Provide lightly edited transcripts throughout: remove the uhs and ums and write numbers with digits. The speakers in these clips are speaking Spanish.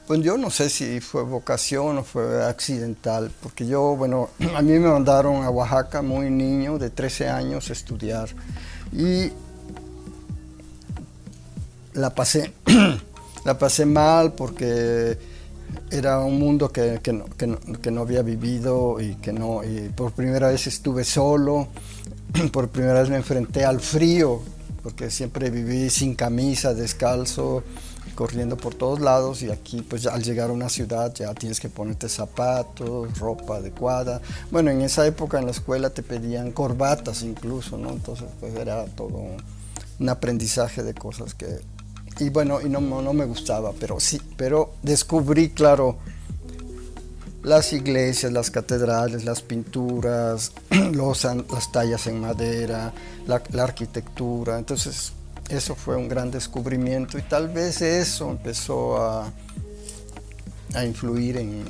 Pues yo no sé si fue vocación o fue accidental, porque yo, bueno, a mí me mandaron a Oaxaca muy niño, de 13 años, a estudiar. Y la pasé, la pasé mal porque era un mundo que no había vivido y que no, y por primera vez estuve solo, por primera vez me enfrenté al frío, porque siempre viví sin camisa, descalzo, corriendo por todos lados, y aquí pues al llegar a una ciudad ya tienes que ponerte zapatos, ropa adecuada. Bueno, en esa época en la escuela te pedían corbatas incluso, ¿no? Entonces pues era todo un aprendizaje de cosas que... Y bueno, y no me gustaba, pero sí, pero descubrí, claro, las iglesias, las catedrales, las pinturas, las tallas en madera, la arquitectura. Entonces, eso fue un gran descubrimiento y tal vez eso empezó a influir en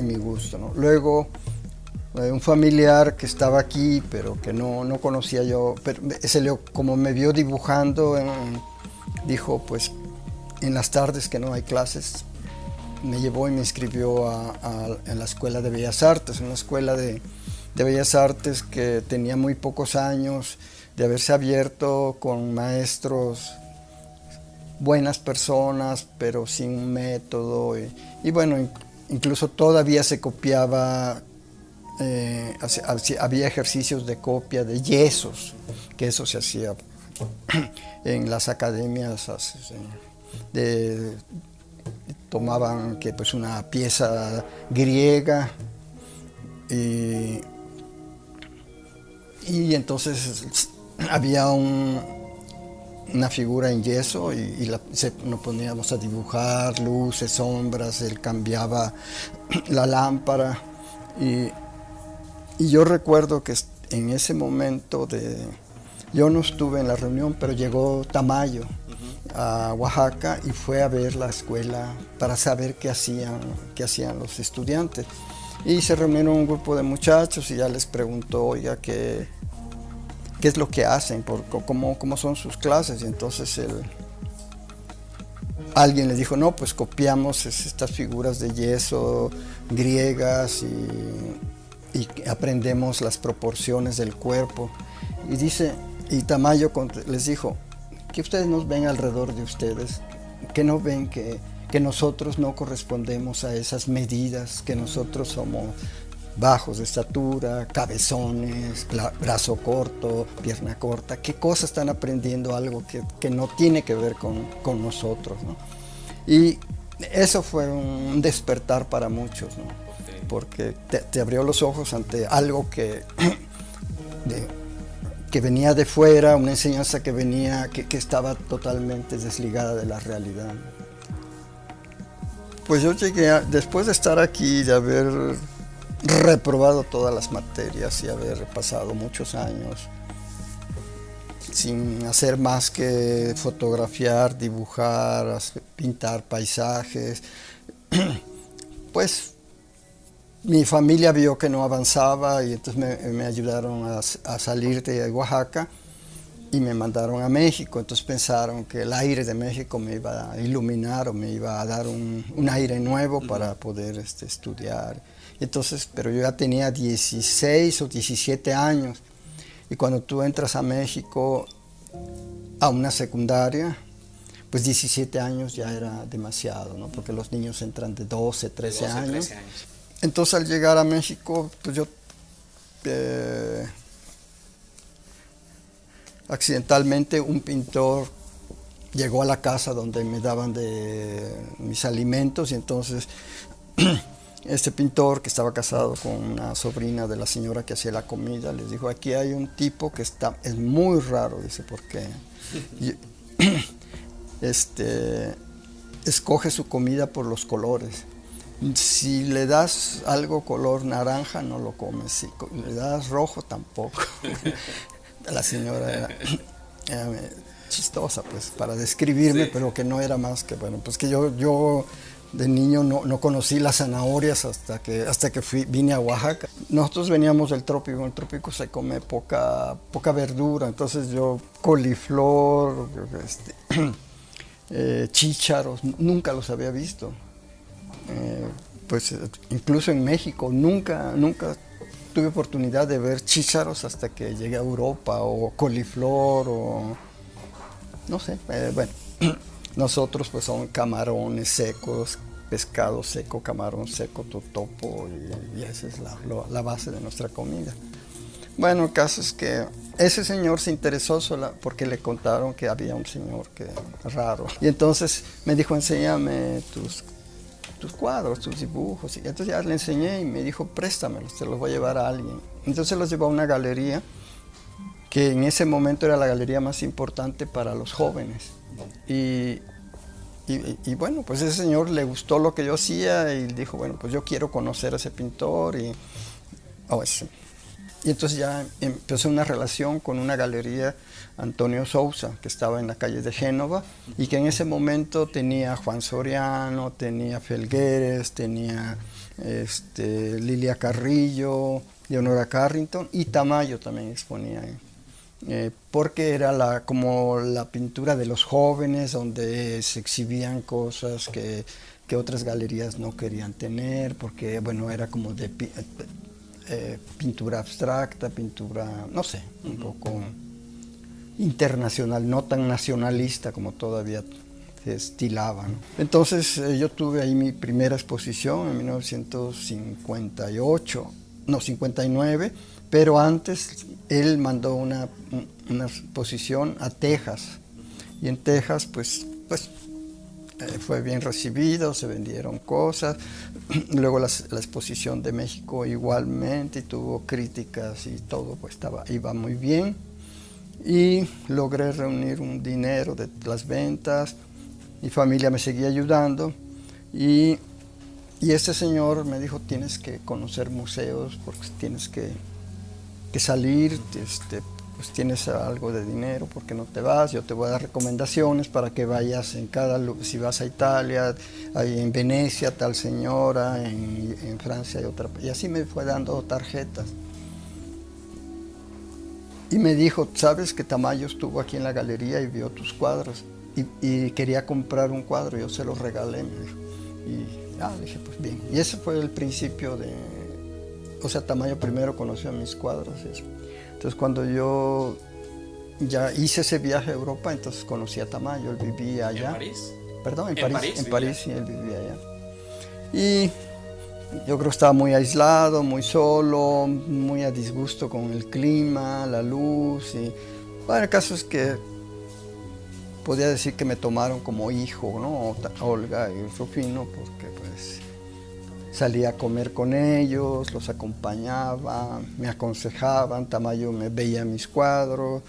mi gusto, ¿no? Luego, un familiar que estaba aquí, pero que no conocía yo, pero como me vio dibujando, dijo, pues, en las tardes que no hay clases, me llevó y me inscribió en la Escuela de Bellas Artes, una escuela de Bellas Artes que tenía muy pocos años de haberse abierto, con maestros, buenas personas, pero sin un método. Y bueno, incluso todavía se copiaba, había ejercicios de copia de yesos, que eso se hacía en las academias tomaban que pues una pieza griega y entonces había una figura en yeso nos poníamos a dibujar luces, sombras, él cambiaba la lámpara y yo recuerdo que en ese momento yo no estuve en la reunión, pero llegó Tamayo a Oaxaca y fue a ver la escuela para saber qué hacían los estudiantes. Y se reunieron un grupo de muchachos y ya les preguntó, oiga, ¿qué es lo que hacen? ¿Cómo son sus clases? Y entonces alguien le dijo, no, pues copiamos estas figuras de yeso griegas y aprendemos las proporciones del cuerpo. Y Tamayo les dijo, que ustedes nos ven alrededor de ustedes, que no ven que nosotros no correspondemos a esas medidas, que nosotros somos bajos de estatura, cabezones, brazo corto, pierna corta. ¿Qué cosas están aprendiendo algo que no tiene que ver con nosotros, ¿no? Y eso fue un despertar para muchos, ¿no? Porque te abrió los ojos ante algo que venía de fuera, una enseñanza que estaba totalmente desligada de la realidad. Pues yo llegué, después de estar aquí, de haber reprobado todas las materias y haber pasado muchos años sin hacer más que fotografiar, dibujar, pintar paisajes, pues mi familia vio que no avanzaba y entonces me ayudaron a salir de Oaxaca y me mandaron a México. Entonces pensaron que el aire de México me iba a iluminar o me iba a dar un aire nuevo para poder estudiar. Entonces, pero yo ya tenía 16 o 17 años y cuando tú entras a México a una secundaria, pues 17 años ya era demasiado, ¿no? Porque los niños entran de 12, 13 años. Entonces al llegar a México, pues yo accidentalmente un pintor llegó a la casa donde me daban de mis alimentos y entonces este pintor, que estaba casado con una sobrina de la señora que hacía la comida, les dijo, aquí hay un tipo que es muy raro, dice, porque escoge su comida por los colores. Si le das algo color naranja, no lo comes. Si le das rojo, tampoco. La señora era chistosa, pues, para describirme, sí, pero que no era más que, bueno, pues que yo de niño no conocí las zanahorias hasta que vine a Oaxaca. Nosotros veníamos del trópico, en el trópico se come poca verdura, entonces yo coliflor, chícharos, nunca los había visto. pues incluso en México nunca tuve oportunidad de ver chícharos hasta que llegué a Europa, o coliflor, o no sé, bueno, nosotros pues son camarones secos, pescado seco, camarón seco, totopo, y esa es la base de nuestra comida. Bueno, el caso es que ese señor se interesó porque le contaron que había un señor que raro. Y entonces me dijo, enséñame tus cuadros, tus dibujos. Y entonces ya le enseñé y me dijo, préstamelos, te los voy a llevar a alguien. Entonces los llevó a una galería que en ese momento era la galería más importante para los jóvenes. Y bueno, pues ese señor le gustó lo que yo hacía y dijo, bueno, pues yo quiero conocer a ese pintor. Y entonces ya empezó una relación con una galería, Antonio Sousa, que estaba en la calle de Génova, y que en ese momento tenía Juan Soriano, tenía Felgueres, tenía Lilia Carrillo, Leonora Carrington, y Tamayo también exponía ahí. Porque era como la pintura de los jóvenes, donde se exhibían cosas que otras galerías no querían tener, porque bueno, era como de pintura abstracta, pintura, no sé, un poco internacional, no tan nacionalista como todavía se estilaba, ¿no? Entonces yo tuve ahí mi primera exposición en 1958, no, 59, pero antes él mandó una exposición a Texas, y en Texas pues fue bien recibido, se vendieron cosas. Luego la exposición de México igualmente, y tuvo críticas y todo, pues iba muy bien. Y logré reunir un dinero de las ventas, mi familia me seguía ayudando, y este señor me dijo, tienes que conocer museos, porque tienes que salir, pues tienes algo de dinero, ¿por qué no te vas? Yo te voy a dar recomendaciones para que vayas si vas a Italia, hay en Venecia tal señora, en Francia hay otra, y así me fue dando tarjetas. Y me dijo, ¿sabes que Tamayo estuvo aquí en la galería y vio tus cuadros? Y quería comprar un cuadro, yo se lo regalé, me dijo. Y dije, pues bien. Y ese fue el principio o sea, Tamayo primero conoció mis cuadros. Entonces cuando yo ya hice ese viaje a Europa, entonces conocí a Tamayo, él vivía allá. ¿En París? Perdón, en París, sí, él vivía allá. Y yo creo que estaba muy aislado, muy solo, muy a disgusto con el clima, la luz. Y bueno, el caso es que podía decir que me tomaron como hijo, ¿no? Olga y Rufino, porque pues salía a comer con ellos, los acompañaba, me aconsejaban, Tamayo me veía mis cuadros.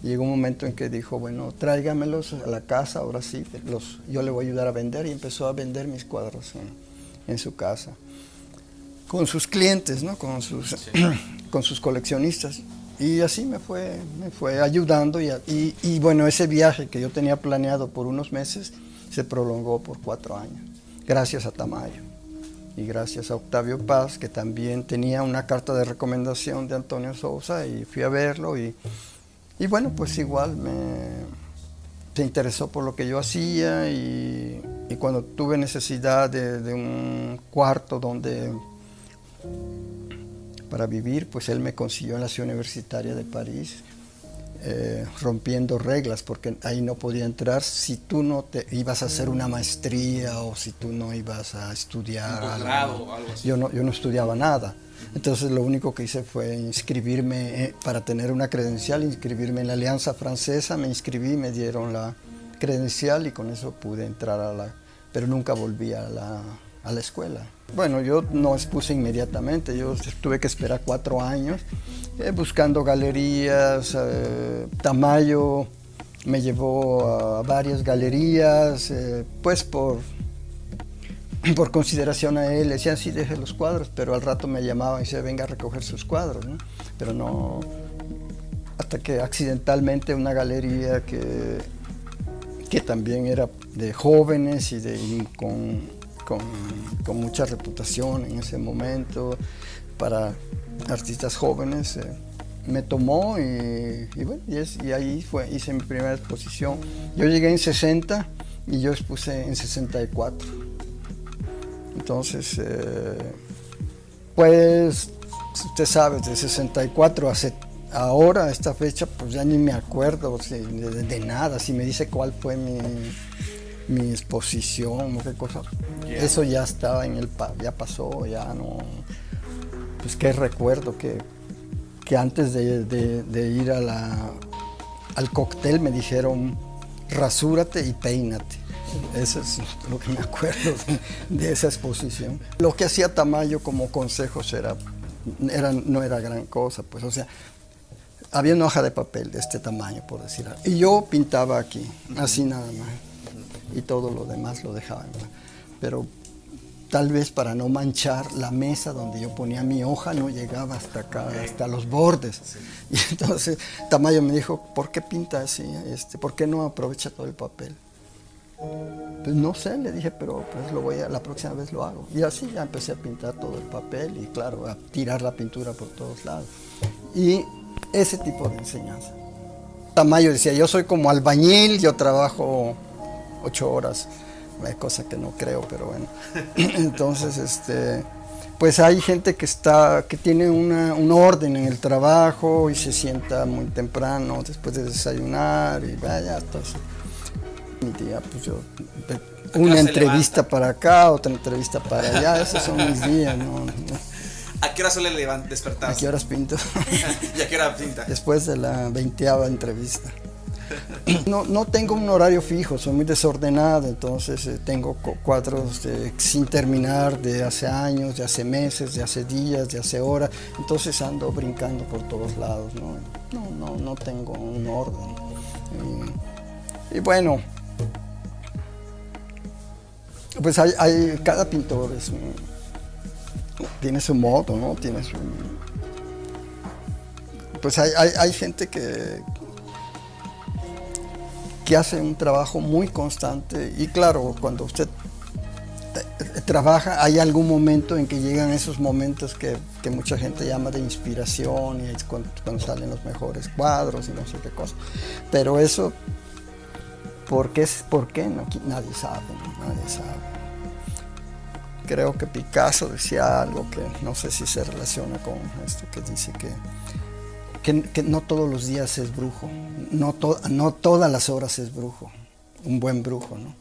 Llegó un momento en que dijo, bueno, tráigamelos a la casa, ahora sí, yo le voy a ayudar a vender, y empezó a vender mis cuadros en su casa. Con sus clientes, ¿no? Con sus coleccionistas. Y así me fue ayudando, y bueno, ese viaje que yo tenía planeado por unos meses se prolongó por 4 años, gracias a Tamayo. Y gracias a Octavio Paz, que también tenía una carta de recomendación de Antonio Sousa, y fui a verlo, y bueno, pues igual se interesó por lo que yo hacía, y cuando tuve necesidad de un cuarto para vivir, pues él me consiguió en la Ciudad Universitaria de París, rompiendo reglas, porque ahí no podía entrar si tú no te ibas a hacer una maestría, o si tú no ibas a estudiar un posgrado o algo así. Yo no estudiaba nada. Entonces lo único que hice fue inscribirme para tener una credencial, inscribirme en la Alianza Francesa, me inscribí, me dieron la credencial, y con eso pude entrar pero nunca volví a la escuela. Bueno, yo no expuse inmediatamente, yo tuve que esperar 4 años buscando galerías. Tamayo me llevó a varias galerías, pues por consideración a él. Le decían, sí, deje los cuadros, pero al rato me llamaban y decía, venga a recoger sus cuadros, ¿no? Pero no, hasta que accidentalmente una galería que también era de jóvenes y con mucha reputación en ese momento para artistas jóvenes, me tomó, y bueno, y ahí hice mi primera exposición. Yo llegué en 60 y yo expuse en 64. Entonces, pues, usted sabe, de 64 ahora, a esta fecha, pues ya ni me acuerdo de nada. Si me dice cuál fue mi exposición o qué cosa, eso ya estaba ya pasó, ya no. Pues qué recuerdo que antes de ir al cóctel me dijeron rasúrate y peínate. Eso es lo que me acuerdo de esa exposición. Lo que hacía Tamayo como consejos no era gran cosa, pues, o sea, había una hoja de papel de este tamaño, por decir algo, y yo pintaba aquí, así nada más, y todo lo demás lo dejaba, ¿verdad? Pero tal vez para no manchar la mesa donde yo ponía mi hoja no llegaba hasta acá, hasta los bordes. Y entonces Tamayo me dijo, ¿por qué pinta así? ¿Por qué no aprovecha todo el papel? Pues no sé, le dije, pero pues la próxima vez lo hago. Y así ya empecé a pintar todo el papel y claro, a tirar la pintura por todos lados. Y ese tipo de enseñanza. Tamayo decía, yo soy como albañil, yo trabajo 8 horas, cosa que no creo, pero bueno. Entonces, pues hay gente que tiene un orden en el trabajo y se sienta muy temprano después de desayunar y vaya, entonces mi día, pues yo, una entrevista para acá, otra entrevista para allá, esos son mis días, ¿no? ¿A qué hora suele despertarse? ¿A qué horas pinto? ¿Y a qué hora pinta? Después de la 20ª entrevista. No tengo un horario fijo, soy muy desordenado, entonces tengo cuadros sin terminar de hace años, de hace meses, de hace días, de hace horas, entonces ando brincando por todos lados, no tengo un orden. Y bueno, pues cada pintor tiene su modo, ¿no? Tiene su... Pues hay gente que hace un trabajo muy constante y claro, cuando usted trabaja hay algún momento en que llegan esos momentos que mucha gente llama de inspiración y es cuando salen los mejores cuadros y no sé qué cosa, pero eso ¿por qué no? Nadie sabe, ¿no? Nadie sabe. Creo que Picasso decía algo que no sé si se relaciona con esto, que dice que no todos los días es brujo, no todas las horas es brujo, un buen brujo, ¿no?